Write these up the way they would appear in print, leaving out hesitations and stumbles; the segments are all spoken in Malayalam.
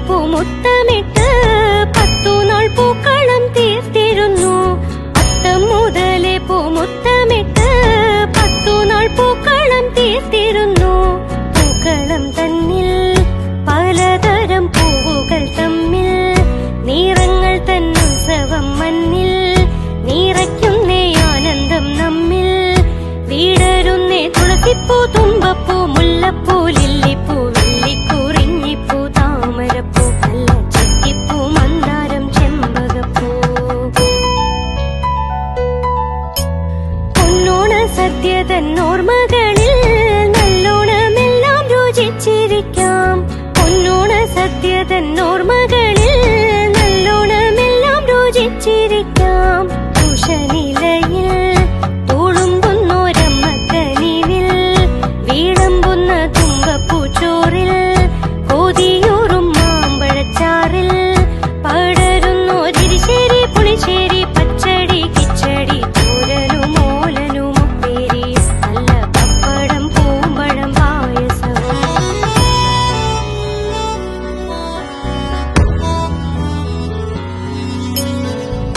പൂമുത്തമിട്ട് 10 നാൾ പൂക്കളം തീർത്തിരുന്നു. അത്തം മുതലേ പൂമുത്തമിട്ട് 10 നാൾ പൂക്കളം തീർത്തിരുന്നു. പൂക്കളം തന്നിൽ പലതരം പൂവുകൾ തമ്മിൽ നിറങ്ങൾ തന്നുത്സവം മണ്ണിൽ നിറയ്ക്കുന്നേ ആനന്ദം നമ്മിൽ. വീടരുന്നേ തുളസിപ്പൂ, തുമ്പപ്പൂ, മുല്ലപ്പൂ, ലില്ലിപ്പൂ, വെള്ളിക്കുറിഞ്ഞിപ്പൂ, താമരപ്പൂ, കല്ല ചക്കിപ്പൂ, മന്ദാരം, ചെമ്പകപ്പൂ. പൊന്നോണ സദ്യ തന്നോർമ്മകളിൽ നല്ലോണമെല്ലാം രുചിച്ചിരിക്കാം. പൊന്നോണ സദ്യ തന്നോർമ്മകളിൽ നല്ലോണമെല്ലാം രുചിച്ചിരിക്കാം. ഉഷനിലയിൽ തുളുമ്പുന്നോരമ്മക്കനിവിൽ വീളമ്പുന്ന തുമ്പപ്പൂച്ചോറിൽ കൊതിയൂറും മാമ്പഴച്ചാറിൽ പടരുന്നോരിശ്ശേരി, പുളിശ്ശേരി, പച്ചടി, കിച്ചടി, തോരനും ഓലനും ഉപ്പേരി, നല്ല പപ്പടം, പൂമ്പഴം, പായസവും.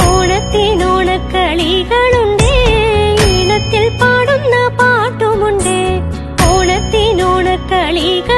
ഓണത്തിനോണക്കളികളുണ്ട്, ഈണത്തിൽ പാടുന്ന പാട്ടുമുണ്ട്. ഓണത്തിനോണക്കളികൾ